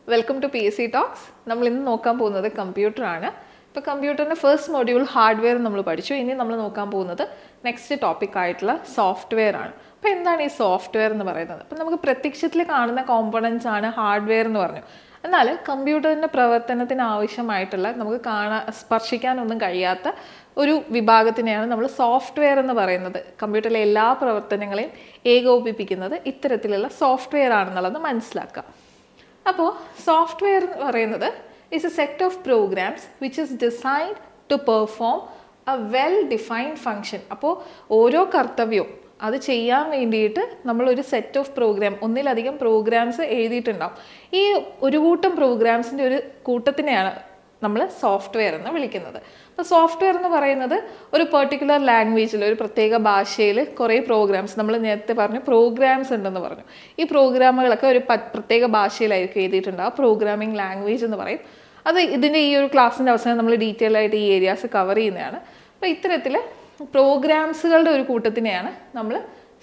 Welcome to PSCtalks. നമ്മൾ ഇന്ന് നോക്കാൻ പോകുന്നത് കമ്പ്യൂട്ടറാണ്. ഇപ്പോൾ കമ്പ്യൂട്ടറിൻ്റെ ഫസ്റ്റ് മൊഡ്യൂൾ ഹാർഡ്വെയർ നമ്മൾ പഠിച്ചു. ഇനി നമ്മൾ നോക്കാൻ പോകുന്നത് നെക്സ്റ്റ് ടോപ്പിക് ആയിട്ടുള്ള സോഫ്റ്റ്വെയർ ആണ്. അപ്പോൾ എന്താണ് ഈ സോഫ്റ്റ്വെയർ എന്ന് പറയുന്നത്? അപ്പോൾ നമുക്ക് പ്രത്യക്ഷത്തിൽ കാണുന്ന കോമ്പണൻസ് ആണ് ഹാർഡ്വെയർ എന്ന് പറഞ്ഞു. എന്നാൽ കമ്പ്യൂട്ടറിൻ്റെ പ്രവർത്തനത്തിന് ആവശ്യമായിട്ടുള്ള നമുക്ക് സ്പർശിക്കാനൊന്നും കഴിയാത്ത ഒരു വിഭാഗത്തിനെയാണ് നമ്മൾ സോഫ്റ്റ്വെയർ എന്ന് പറയുന്നത്. കമ്പ്യൂട്ടറിലെ എല്ലാ പ്രവർത്തനങ്ങളെയും ഏകോപിപ്പിക്കുന്നത് ഇത്തരത്തിലുള്ള സോഫ്റ്റ്വെയർ ആണെന്നുള്ളത് മനസ്സിലാക്കുക. അപ്പോൾ സോഫ്റ്റ്വെയർ എന്ന് പറയുന്നത് is a set of programs which is designed to perform a well defined function. അപ്പോൾ ഓരോ കർത്തവ്യവും അത് ചെയ്യാൻ വേണ്ടിയിട്ട് നമ്മളൊരു സെറ്റ് ഓഫ് പ്രോഗ്രാം, ഒന്നിലധികം പ്രോഗ്രാംസ് എഴുതിയിട്ടുണ്ടാവും. ഈ ഒരു കൂട്ടം പ്രോഗ്രാംസിൻ്റെ ഒരു കൂട്ടത്തിനെയാണ് നമ്മൾ സോഫ്റ്റ്വെയർ എന്ന് വിളിക്കുന്നത്. അപ്പോൾ സോഫ്റ്റ്വെയർ എന്ന് പറയുന്നത് ഒരു പെർട്ടിക്കുലർ ലാംഗ്വേജിൽ, ഒരു പ്രത്യേക ഭാഷയിൽ കുറേ പ്രോഗ്രാംസ്, നമ്മൾ നേരത്തെ പറഞ്ഞു പ്രോഗ്രാംസ് ഉണ്ടെന്ന് പറഞ്ഞു. ഈ പ്രോഗ്രാമുകളൊക്കെ ഒരു പ്രത്യേക ഭാഷയിലായിരിക്കും എഴുതിയിട്ടുണ്ടാവും. പ്രോഗ്രാമിംഗ് ലാംഗ്വേജ് എന്ന് പറയും. അത് ഇതിൻ്റെ ഈ ഒരു ക്ലാസ്സിൻ്റെ അവസാനം നമ്മൾ ഡീറ്റെയിൽ ആയിട്ട് ഈ ഏരിയാസ് കവർ ചെയ്യുന്നതാണ്. അപ്പോൾ ഇത്തരത്തിൽ പ്രോഗ്രാംസുകളുടെ ഒരു കൂട്ടത്തിനെയാണ് നമ്മൾ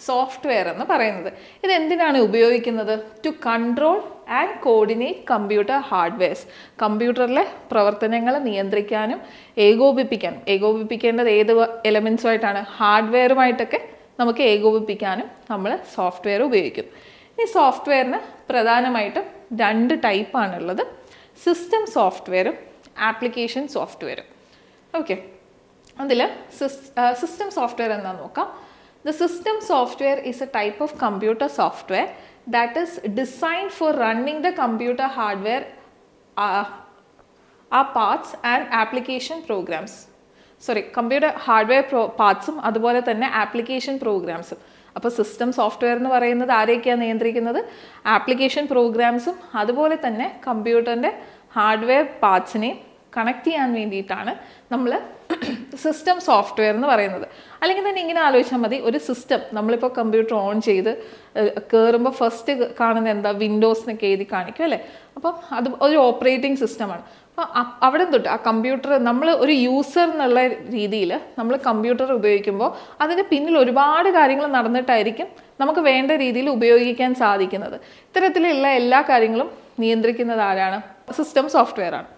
സോഫ്റ്റ്വെയർ എന്ന് പറയുന്നത്. ഇത് എന്തിനാണ് ഉപയോഗിക്കുന്നത്? To control and coordinate computer hardwares. കമ്പ്യൂട്ടറിലെ പ്രവർത്തനങ്ങൾ നിയന്ത്രിക്കാനും ഏകോപിപ്പിക്കേണ്ടത് ഏത് എലമെൻസുമായിട്ടാണ്? ഹാർഡ്വെയറുമായിട്ടൊക്കെ നമുക്ക് ഏകോപിപ്പിക്കാനും നമ്മൾ സോഫ്റ്റ്വെയർ ഉപയോഗിക്കും. ഈ സോഫ്റ്റ്വെയറിന് പ്രധാനമായിട്ടും രണ്ട് ടൈപ്പാണുള്ളത്: സിസ്റ്റം സോഫ്റ്റ്വെയറും ആപ്ലിക്കേഷൻ സോഫ്റ്റ്വെയറും. ഓക്കെ, അതിൽ സിസ്റ്റം സോഫ്റ്റ്വെയർ എന്താണെന്ന് നോക്കാം. The system software is a type of computer software that is designed for running the computer hardware parts and application programs. Computer hardware പാർട്സും അതുപോലെ തന്നെ ആപ്ലിക്കേഷൻ പ്രോഗ്രാംസും. അപ്പോൾ സിസ്റ്റം സോഫ്റ്റ്വെയർ എന്ന് പറയുന്നത് ആരെയൊക്കെയാണ് നിയന്ത്രിക്കുന്നത്? ആപ്ലിക്കേഷൻ പ്രോഗ്രാംസും അതുപോലെ തന്നെ കമ്പ്യൂട്ടറിൻ്റെ ഹാർഡ്വെയർ പാർട്സിനെയും കണക്ട് ചെയ്യാൻ വേണ്ടിയിട്ടാണ് നമ്മൾ സിസ്റ്റം സോഫ്റ്റ്വെയർ എന്ന് പറയുന്നത്. അല്ലെങ്കിൽ തന്നെ ഇങ്ങനെ ആലോചിച്ചാൽ മതി, ഒരു സിസ്റ്റം നമ്മളിപ്പോൾ കമ്പ്യൂട്ടർ ഓൺ ചെയ്ത് കയറുമ്പോൾ ഫസ്റ്റ് കാണുന്ന എന്താ? വിൻഡോസ് എന്നൊക്കെ എഴുതി കാണിക്കും അല്ലേ? അപ്പം അത് ഒരു ഓപ്പറേറ്റിംഗ് സിസ്റ്റമാണ്. അപ്പോൾ അവിടെ തൊട്ട് ആ കമ്പ്യൂട്ടർ നമ്മൾ ഒരു യൂസർ എന്നുള്ള രീതിയിൽ നമ്മൾ കമ്പ്യൂട്ടർ ഉപയോഗിക്കുമ്പോൾ അതിൻ്റെ പിന്നിൽ ഒരുപാട് കാര്യങ്ങൾ നടന്നിട്ടായിരിക്കും നമുക്ക് വേണ്ട രീതിയിൽ ഉപയോഗിക്കാൻ സാധിക്കുന്നത്. ഇത്തരത്തിലുള്ള എല്ലാ കാര്യങ്ങളും നിയന്ത്രിക്കുന്നത് ആരാണ്? സിസ്റ്റം സോഫ്റ്റ്വെയർ ആണ്.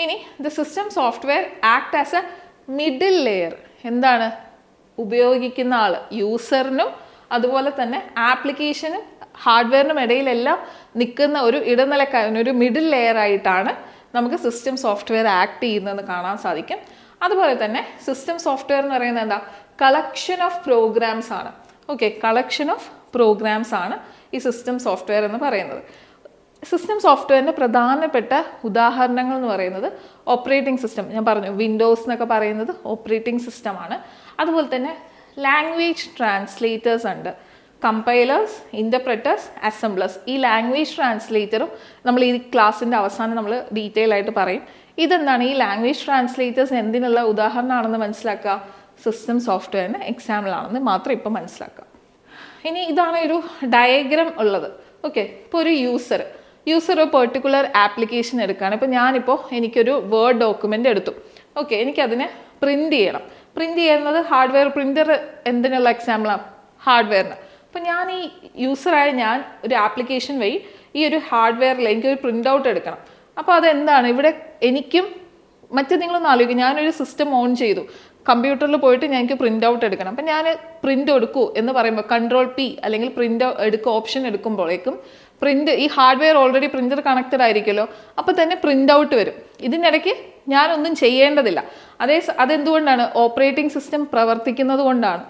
ഇനി the system software act as A middle layer. എന്താണ്? ഉപയോഗിക്കുന്ന ആൾ, യൂസറിനും അതുപോലെ തന്നെ ആപ്ലിക്കേഷനും ഹാർഡ്വെയറിനും ഇടയിലെല്ലാം നിൽക്കുന്ന ഒരു ഇടനിലക്കാരൻ, ഒരു മിഡിൽ ലെയർ ആയിട്ടാണ് നമുക്ക് സിസ്റ്റം സോഫ്റ്റ്വെയർ ആക്ട് ചെയ്യുന്നതെന്ന് കാണാൻ സാധിക്കും. അതുപോലെ തന്നെ സിസ്റ്റം സോഫ്റ്റ്വെയർ എന്ന് പറയുന്നത് എന്താ? കളക്ഷൻ ഓഫ് പ്രോഗ്രാംസ് ആണ്. ഓക്കെ, കളക്ഷൻ ഓഫ് പ്രോഗ്രാംസ് ആണ് ഈ സിസ്റ്റം സോഫ്റ്റ്വെയർ എന്ന് പറയുന്നത്. സിസ്റ്റം സോഫ്റ്റ്വെയറിൻ്റെ പ്രധാനപ്പെട്ട ഉദാഹരണങ്ങൾ എന്ന് പറയുന്നത് ഓപ്പറേറ്റിംഗ് സിസ്റ്റം. ഞാൻ പറഞ്ഞു വിൻഡോസ് എന്നൊക്കെ പറയുന്നത് ഓപ്പറേറ്റിംഗ് സിസ്റ്റമാണ്. അതുപോലെ തന്നെ ലാംഗ്വേജ് ട്രാൻസ്ലേറ്റേഴ്സ് ഉണ്ട്, കമ്പൈലേഴ്സ്, ഇൻ്റർപ്രറ്റേഴ്സ്, അസംബ്ലേഴ്സ്. ഈ ലാംഗ്വേജ് ട്രാൻസ്ലേറ്ററും നമ്മൾ ഈ ക്ലാസ്സിൻ്റെ അവസാനം നമ്മൾ ഡീറ്റെയിൽ ആയിട്ട് പറയും. ഇതെന്താണ്? ഈ ലാംഗ്വേജ് ട്രാൻസ്ലേറ്റേഴ്സ് എന്തിനുള്ള ഉദാഹരണമാണെന്ന് മനസ്സിലാക്കുക. സിസ്റ്റം സോഫ്റ്റ്വെയറിന് എക്സാമ്പിളാണെന്ന് മാത്രം ഇപ്പം മനസ്സിലാക്കുക. ഇനി ഇതാണ് ഒരു ഡയഗ്രാം ഉള്ളത്. ഓക്കെ, ഇപ്പോൾ ഒരു യൂസർ ഒരു പെർട്ടിക്കുലർ ആപ്ലിക്കേഷൻ എടുക്കുകയാണ്. ഇപ്പോൾ എനിക്കൊരു വേർഡ് ഡോക്യുമെൻ്റ് എടുത്തു. ഓക്കെ, എനിക്കതിനെ പ്രിൻ്റ് ചെയ്യണം. പ്രിൻ്റ് ചെയ്യുന്നത് ഹാർഡ്വെയർ പ്രിൻ്റർ എന്തിനുള്ള എക്സാമ്പിളാണ്? ഹാർഡ്വെയറിന്. അപ്പോൾ ഞാൻ ഈ യൂസറായ ഞാൻ ഒരു ആപ്ലിക്കേഷൻ വഴി ഈ ഒരു ഹാർഡ്വെയറിൽ എനിക്കൊരു പ്രിൻ്റ് ഔട്ട് എടുക്കണം. അപ്പോൾ അതെന്താണ്? ഇവിടെ എനിക്കും നിങ്ങളൊന്ന് ആലോചിക്കും, ഞാനൊരു സിസ്റ്റം ഓൺ ചെയ്തു, കമ്പ്യൂട്ടറിൽ പോയിട്ട് എനിക്ക് പ്രിൻ്റ് ഔട്ട് എടുക്കണം. അപ്പം ഞാൻ പ്രിൻ്റ് എടുക്കൂ എന്ന് പറയുമ്പോൾ Ctrl+P അല്ലെങ്കിൽ പ്രിൻ്റ് എടുക്കുക ഓപ്ഷൻ എടുക്കുമ്പോഴേക്കും ഈ ഹാർഡ്വെയർ ഓൾറെഡി പ്രിൻ്റർ കണക്റ്റഡ് ആയിരിക്കുമല്ലോ, അപ്പോൾ തന്നെ പ്രിൻ്റ് ഔട്ട് വരും. ഇതിനിടയ്ക്ക് ഞാനൊന്നും ചെയ്യേണ്ടതില്ല. അതെന്തുകൊണ്ടാണ്? ഓപ്പറേറ്റിംഗ് സിസ്റ്റം പ്രവർത്തിക്കുന്നത് കൊണ്ടാണ്.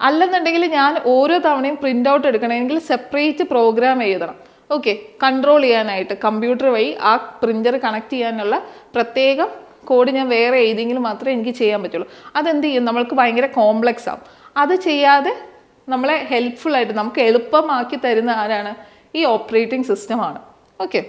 അല്ലെന്നുണ്ടെങ്കിൽ ഞാൻ ഓരോ തവണയും പ്രിൻ്റ് ഔട്ട് എടുക്കണമെങ്കിൽ സെപ്പറേറ്റ് പ്രോഗ്രാം എഴുതണം. ഓക്കെ, കൺട്രോൾ ചെയ്യാനായിട്ട് കമ്പ്യൂട്ടർ വഴി ആ പ്രിൻ്റർ കണക്ട് ചെയ്യാനുള്ള പ്രത്യേകം കോഡ് ഞാൻ വേറെ എഴുതിയെങ്കിൽ മാത്രമേ എനിക്ക് ചെയ്യാൻ പറ്റുള്ളൂ. അതെന്ത് ചെയ്യും? നമ്മൾക്ക് ഭയങ്കര കോംപ്ലക്സ് ആവും. അത് ചെയ്യാതെ നമ്മളെ ഹെൽപ്ഫുള്ളായിട്ട് നമുക്ക് എളുപ്പമാക്കി തരുന്ന ആരാണ്? ഈ ഓപ്പറേറ്റിംഗ് സിസ്റ്റമാണ്. ഓക്കെ.